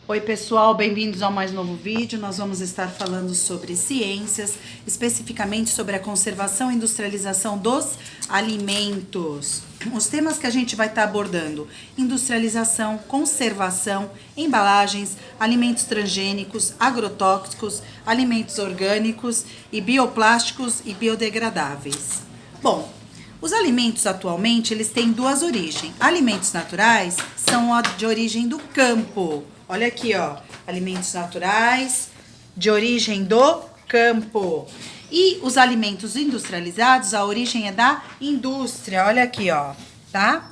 Oi pessoal, bem-vindos ao mais novo vídeo. Nós vamos estar falando sobre ciências, especificamente sobre a conservação e industrialização dos alimentos. Os temas que a gente vai estar abordando: industrialização, conservação, embalagens, alimentos transgênicos, agrotóxicos, alimentos orgânicos e bioplásticos e biodegradáveis. Bom, os alimentos atualmente eles têm duas origens. Alimentos naturais são de origem do campo. Olha aqui, ó, alimentos naturais de origem do campo. E os alimentos industrializados, a origem é da indústria. Olha aqui, ó, tá?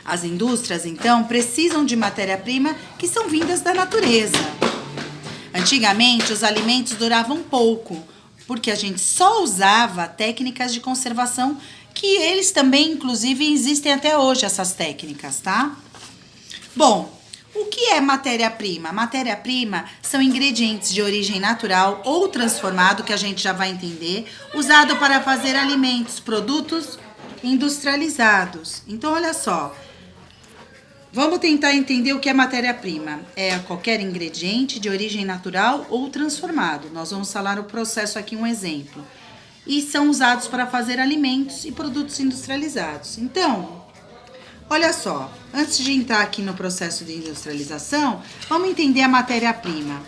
As indústrias, então, precisam de matéria-prima que são vindas da natureza. Antigamente, os alimentos duravam pouco, porque a gente só usava técnicas de conservação que eles também, inclusive, existem até hoje, essas técnicas, tá? Bom, o que é matéria-prima? Matéria-prima são ingredientes de origem natural ou transformado, que a gente já vai entender, usado para fazer alimentos, produtos industrializados. Então, olha só, vamos tentar entender o que é matéria-prima. É qualquer ingrediente de origem natural ou transformado. Nós vamos falar o processo aqui, um exemplo. E são usados para fazer alimentos e produtos industrializados. Então, olha só, antes de entrar aqui no processo de industrialização, vamos entender a matéria-prima.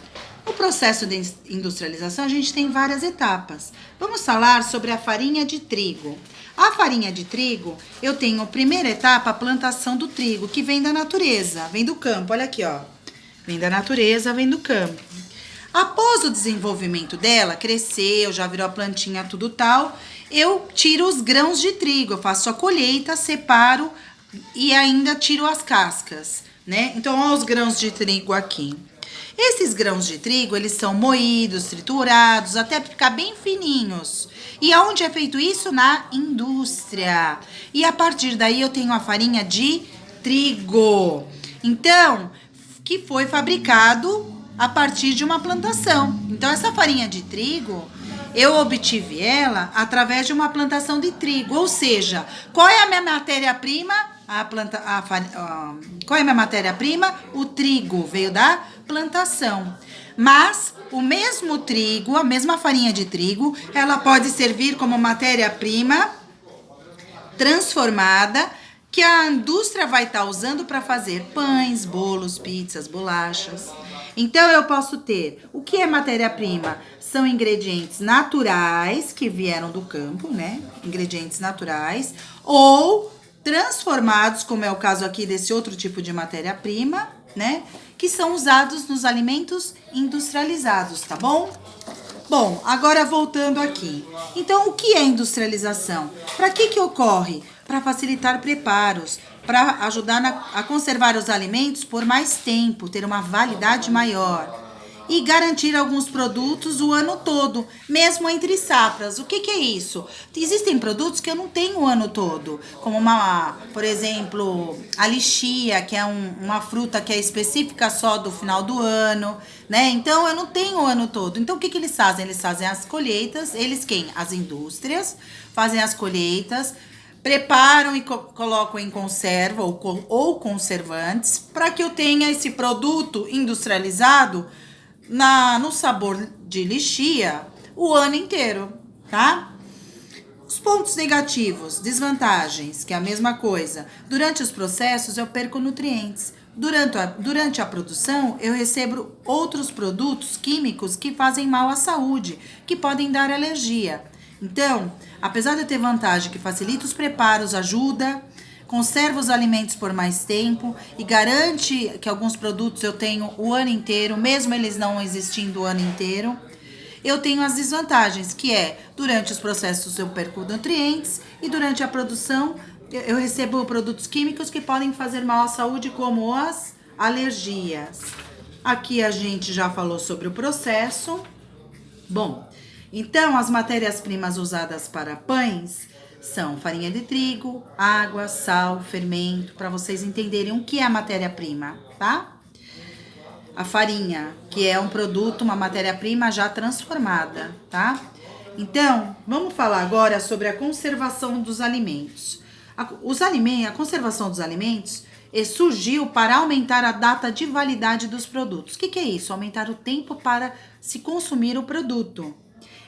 No processo de industrialização, a gente tem várias etapas. Vamos falar sobre a farinha de trigo. A farinha de trigo, eu tenho a primeira etapa, a plantação do trigo, que vem da natureza, vem do campo. Olha aqui, ó. Vem da natureza, vem do campo. Após o desenvolvimento dela, cresceu, já virou a plantinha, tudo tal, eu tiro os grãos de trigo, eu faço a colheita, separo e ainda tiro as cascas, né? Então, olha os grãos de trigo aqui. Esses grãos de trigo, eles são moídos, triturados, até ficar bem fininhos. E aonde é feito isso? Na indústria. E a partir daí eu tenho a farinha de trigo. Então, que foi fabricado a partir de uma plantação. Então, essa farinha de trigo, eu obtive ela através de uma plantação de trigo. Ou seja, qual é a minha matéria-prima? Qual é a minha matéria-prima? O trigo veio da plantação. Mas o mesmo trigo, a mesma farinha de trigo, ela pode servir como matéria-prima transformada que a indústria vai estar usando para fazer pães, bolos, pizzas, bolachas. Então, eu posso ter o que é matéria-prima? São ingredientes naturais que vieram do campo, né? Ingredientes naturais ou transformados, como é o caso aqui desse outro tipo de matéria-prima, né? Que são usados nos alimentos industrializados, tá bom? Bom, agora voltando aqui. Então, o que é industrialização? Para que ocorre? Para facilitar preparos, para ajudar a conservar os alimentos por mais tempo, ter uma validade maior e garantir alguns produtos o ano todo, mesmo entre safras. O que é isso? Existem produtos que eu não tenho o ano todo, como por exemplo, a lixia, que é uma fruta que é específica só do final do ano, né? Então, eu não tenho o ano todo. Então, o que eles fazem? Eles fazem as colheitas, eles quem? As indústrias fazem as colheitas, preparam e colocam em conserva ou conservantes para que eu tenha esse produto industrializado no sabor de lixia o ano inteiro, tá? Os pontos negativos, desvantagens, que é a mesma coisa. Durante os processos eu perco nutrientes. Durante a produção eu recebo outros produtos químicos que fazem mal à saúde, que podem dar alergia. Então, apesar de eu ter vantagem que facilita os preparos, ajuda, conserva os alimentos por mais tempo e garante que alguns produtos eu tenho o ano inteiro, mesmo eles não existindo o ano inteiro, eu tenho as desvantagens, que é, durante os processos eu perco nutrientes e durante a produção eu recebo produtos químicos que podem fazer mal à saúde, como as alergias. Aqui a gente já falou sobre o processo. Bom, então as matérias-primas usadas para pães são farinha de trigo, água, sal, fermento, para vocês entenderem o que é a matéria-prima, tá? A farinha, que é um produto, uma matéria-prima já transformada, tá? Então, vamos falar agora sobre a conservação dos alimentos. A conservação dos alimentos, surgiu para aumentar a data de validade dos produtos. O que é isso? Aumentar o tempo para se consumir o produto.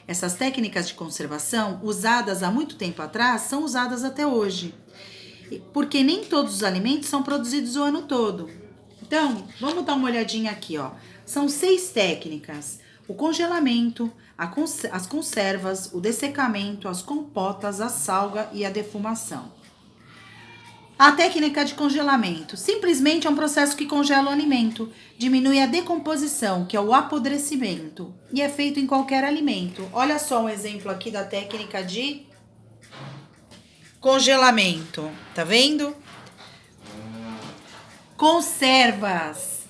Essas técnicas de conservação, usadas há muito tempo atrás, são usadas até hoje. Porque nem todos os alimentos são produzidos o ano todo. Então, vamos dar uma olhadinha aqui, ó. São 6 técnicas: o congelamento, as conservas, o dessecamento, as compotas, a salga e a defumação. A técnica de congelamento simplesmente é um processo que congela o alimento, diminui a decomposição, que é o apodrecimento, e é feito em qualquer alimento. Olha só um exemplo aqui da técnica de congelamento, tá vendo? Conservas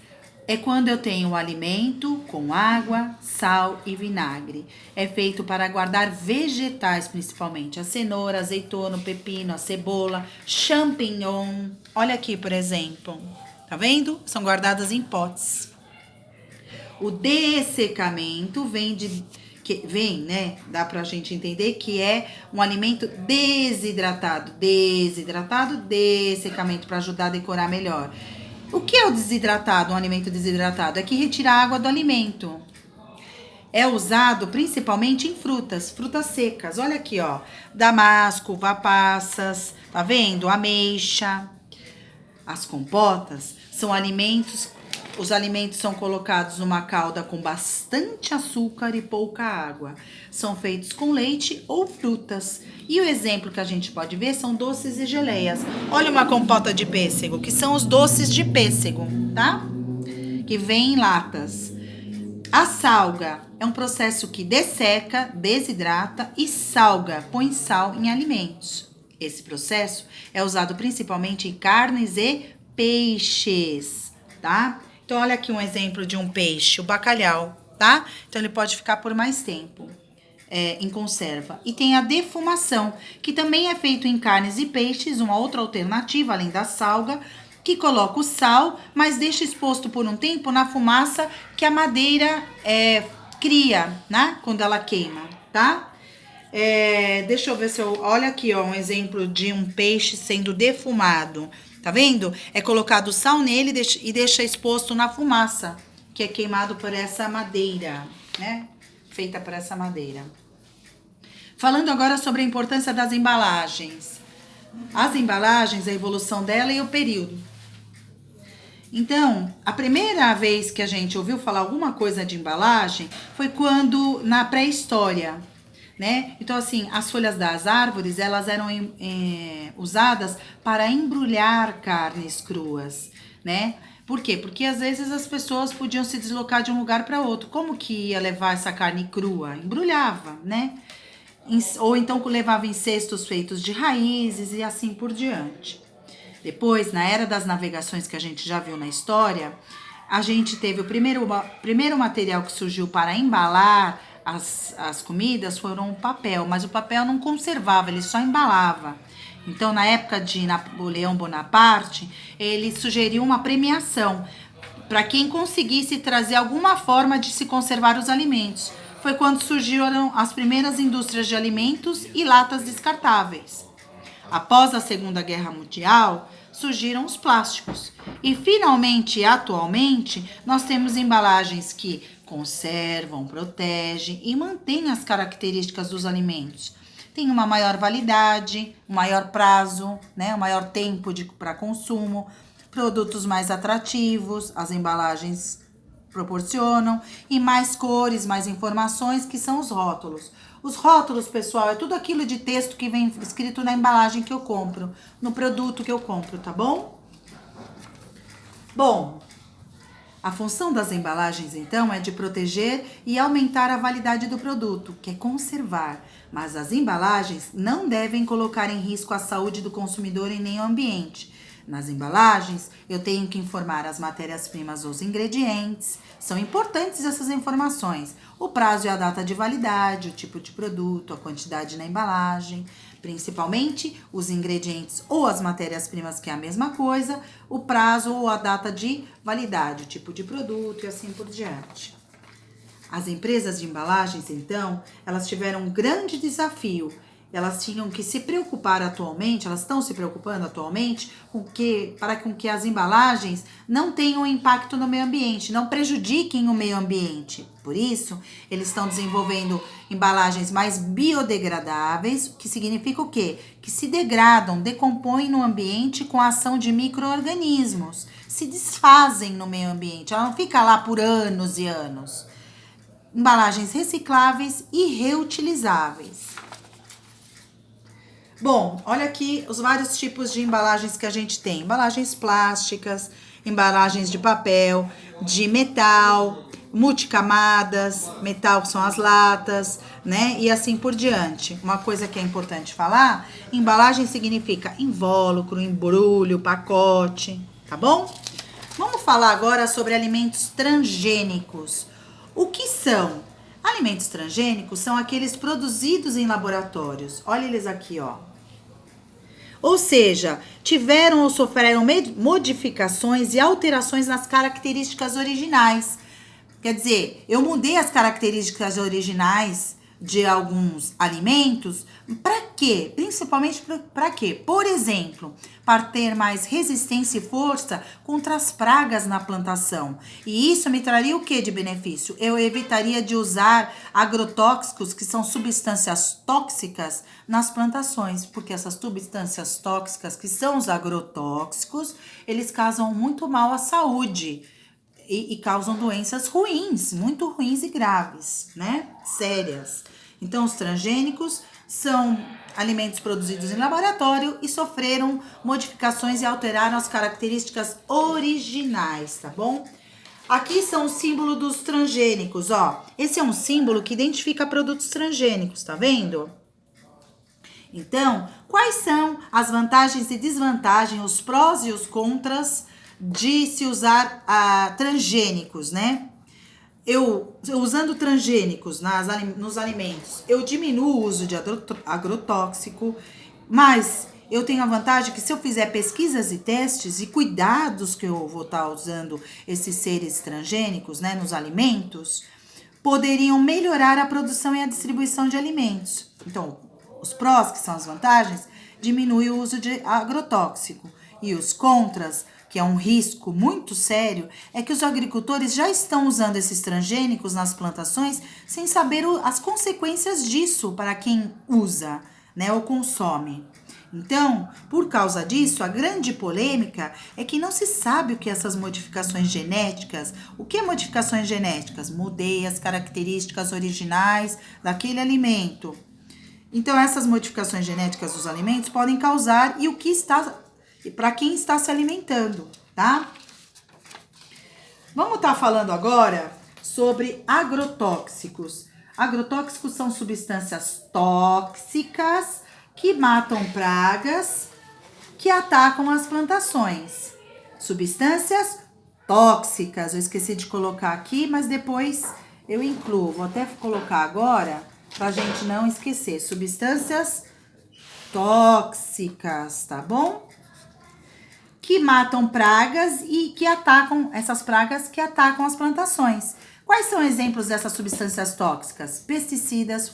é quando eu tenho o alimento com água, sal e vinagre. É feito para guardar vegetais, principalmente a cenoura, azeitona, o pepino, a cebola, champignon. Olha aqui, por exemplo. Tá vendo? São guardadas em potes. O dessecamento né? Dá pra gente entender que é um alimento desidratado. Dessecamento para ajudar a decorar melhor. O que é o desidratado, um alimento desidratado? É que retira a água do alimento. É usado principalmente em frutas secas. Olha aqui, ó. Damasco, uva passas, tá vendo? Ameixa. As compotas são alimentos. Os alimentos são colocados numa calda com bastante açúcar e pouca água. São feitos com leite ou frutas. E o exemplo que a gente pode ver são doces e geleias. Olha uma compota de pêssego, que são os doces de pêssego, tá? Que vem em latas. A salga é um processo que desseca, desidrata e salga, põe sal em alimentos. Esse processo é usado principalmente em carnes e peixes, tá? Então, olha aqui um exemplo de um peixe, o bacalhau, tá? Então, ele pode ficar por mais tempo em conserva. E tem a defumação, que também é feito em carnes e peixes, uma outra alternativa, além da salga, que coloca o sal, mas deixa exposto por um tempo na fumaça que a madeira cria, né? Quando ela queima, tá? Deixa eu ver se eu... Olha aqui, ó, um exemplo de um peixe sendo defumado. Tá vendo? É colocado sal nele e deixa exposto na fumaça, que é queimado por essa madeira, né? Feita por essa madeira. Falando agora sobre a importância das embalagens. As embalagens, a evolução dela e o período. Então, a primeira vez que a gente ouviu falar alguma coisa de embalagem foi quando, na pré-história, né? Então, assim, as folhas das árvores, elas eram usadas para embrulhar carnes cruas, né? Por quê? Porque às vezes as pessoas podiam se deslocar de um lugar para outro. Como que ia levar essa carne crua? Embrulhava, né? Ou então levava em cestos feitos de raízes e assim por diante. Depois, na era das navegações que a gente já viu na história, a gente teve o primeiro material que surgiu para embalar as comidas foram o papel, mas o papel não conservava, ele só embalava. Então, na época de Napoleão Bonaparte, ele sugeriu uma premiação para quem conseguisse trazer alguma forma de se conservar os alimentos. Foi quando surgiram as primeiras indústrias de alimentos e latas descartáveis. Após a Segunda Guerra Mundial, surgiram os plásticos. E, finalmente, atualmente, nós temos embalagens que conservam, protegem e mantêm as características dos alimentos. Tem uma maior validade, um maior prazo, né, um maior tempo para consumo, produtos mais atrativos, as embalagens proporcionam, e mais cores, mais informações, que são os rótulos. Os rótulos, pessoal, é tudo aquilo de texto que vem escrito na embalagem que eu compro, no produto que eu compro, tá bom? Bom, a função das embalagens, então, é de proteger e aumentar a validade do produto, que é conservar. Mas as embalagens não devem colocar em risco a saúde do consumidor e nem o ambiente. Nas embalagens, eu tenho que informar as matérias-primas ou os ingredientes. São importantes essas informações. O prazo e a data de validade, o tipo de produto, a quantidade na embalagem, principalmente os ingredientes ou as matérias-primas, que é a mesma coisa, o prazo ou a data de validade, o tipo de produto e assim por diante. As empresas de embalagens, então, elas tiveram um grande desafio elas tinham que se preocupar atualmente, elas estão se preocupando atualmente para que as embalagens não tenham impacto no meio ambiente, não prejudiquem o meio ambiente. Por isso, eles estão desenvolvendo embalagens mais biodegradáveis, que significa o quê? Que se degradam, decompõem no ambiente com a ação de micro-organismos, se desfazem no meio ambiente, ela não fica lá por anos e anos. Embalagens recicláveis e reutilizáveis. Bom, olha aqui os vários tipos de embalagens que a gente tem. Embalagens plásticas, embalagens de papel, de metal, multicamadas, metal que são as latas, né? E assim por diante. Uma coisa que é importante falar, embalagem significa invólucro, embrulho, pacote, tá bom? Vamos falar agora sobre alimentos transgênicos. O que são? Alimentos transgênicos são aqueles produzidos em laboratórios. Olha eles aqui, ó. Ou seja, tiveram ou sofreram modificações e alterações nas características originais. Quer dizer, eu mudei as características originais de alguns alimentos. Para quê? Principalmente para quê? Por exemplo, para ter mais resistência e força contra as pragas na plantação. E isso me traria o que de benefício? Eu evitaria de usar agrotóxicos, que são substâncias tóxicas, nas plantações, porque essas substâncias tóxicas, que são os agrotóxicos, eles causam muito mal à saúde. E causam doenças ruins, muito ruins e graves, né? Sérias. Então, os transgênicos são alimentos produzidos em laboratório e sofreram modificações e alteraram as características originais, tá bom? Aqui são o símbolo dos transgênicos, ó. Esse é um símbolo que identifica produtos transgênicos, tá vendo? Então, quais são as vantagens e desvantagens, os prós e os contras de se usar transgênicos, né? Eu usando transgênicos nos alimentos, eu diminuo o uso de agrotóxico, mas eu tenho a vantagem que se eu fizer pesquisas e testes e cuidados que eu vou estar usando esses seres transgênicos, né, nos alimentos, poderiam melhorar a produção e a distribuição de alimentos. Então, os prós, que são as vantagens, diminui o uso de agrotóxico. E os contras, que é um risco muito sério, é que os agricultores já estão usando esses transgênicos nas plantações sem saber as consequências disso para quem usa, né, ou consome. Então, por causa disso, a grande polêmica é que não se sabe o que essas modificações genéticas, o que é modificações genéticas? Mudei as características originais daquele alimento. Então, essas modificações genéticas dos alimentos podem causar e o que está para quem está se alimentando, tá? Vamos estar falando agora sobre agrotóxicos. Agrotóxicos são substâncias tóxicas que matam pragas que atacam as plantações. Substâncias tóxicas, eu esqueci de colocar aqui, mas depois eu incluo. Vou até colocar agora para a gente não esquecer. Substâncias tóxicas, tá bom? Que matam pragas e que atacam, essas pragas que atacam as plantações. Quais são exemplos dessas substâncias tóxicas? Pesticidas,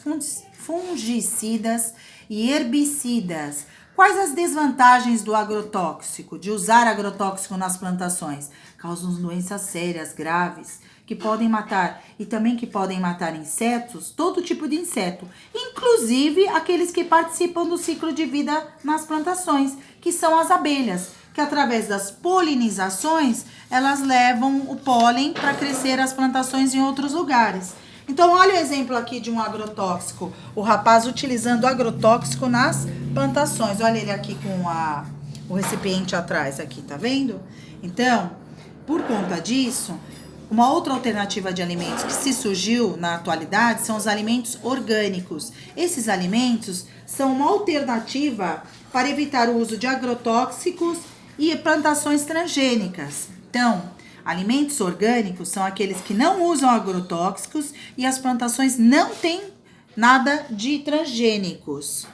fungicidas e herbicidas. Quais as desvantagens do agrotóxico, de usar agrotóxico nas plantações? Causam doenças sérias, graves, que podem matar e também que podem matar insetos, todo tipo de inseto, inclusive aqueles que participam do ciclo de vida nas plantações, que são as abelhas, que através das polinizações, elas levam o pólen para crescer as plantações em outros lugares. Então, olha o exemplo aqui de um agrotóxico. O rapaz utilizando agrotóxico nas plantações. Olha ele aqui com o recipiente atrás aqui, tá vendo? Então, por conta disso, uma outra alternativa de alimentos que se surgiu na atualidade são os alimentos orgânicos. Esses alimentos são uma alternativa para evitar o uso de agrotóxicos e plantações transgênicas. Então, alimentos orgânicos são aqueles que não usam agrotóxicos e as plantações não têm nada de transgênicos.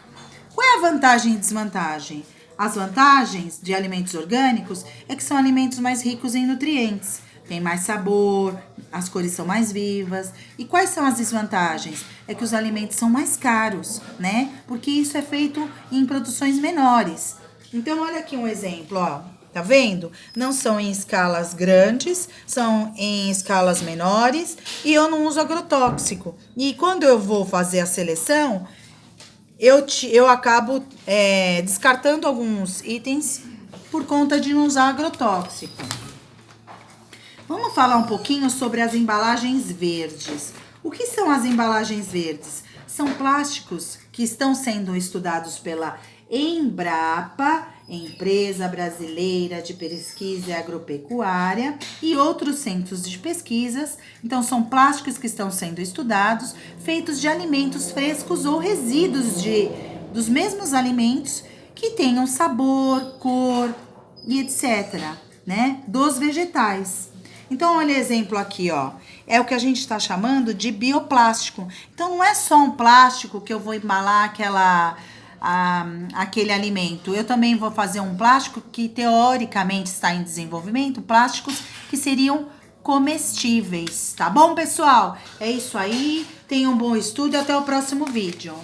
Qual é a vantagem e desvantagem? As vantagens de alimentos orgânicos é que são alimentos mais ricos em nutrientes, tem mais sabor, as cores são mais vivas. E quais são as desvantagens? É que os alimentos são mais caros, né? Porque isso é feito em produções menores. Então, olha aqui um exemplo, ó. Tá vendo? Não são em escalas grandes, são em escalas menores e eu não uso agrotóxico. E quando eu vou fazer a seleção, eu acabo descartando alguns itens por conta de não usar agrotóxico. Vamos falar um pouquinho sobre as embalagens verdes. O que são as embalagens verdes? São plásticos que estão sendo estudados pela Embrapa, Empresa Brasileira de Pesquisa e Agropecuária, e outros centros de pesquisas. Então, são plásticos que estão sendo estudados, feitos de alimentos frescos ou resíduos dos mesmos alimentos que tenham sabor, cor e etc., né? Dos vegetais. Então, olha o exemplo aqui, ó. É o que a gente está chamando de bioplástico. Então, não é só um plástico que eu vou embalar aquele alimento. Eu também vou fazer um plástico que, teoricamente, está em desenvolvimento, plásticos que seriam comestíveis. Tá bom, pessoal? É isso aí. Tenham um bom estudo e até o próximo vídeo.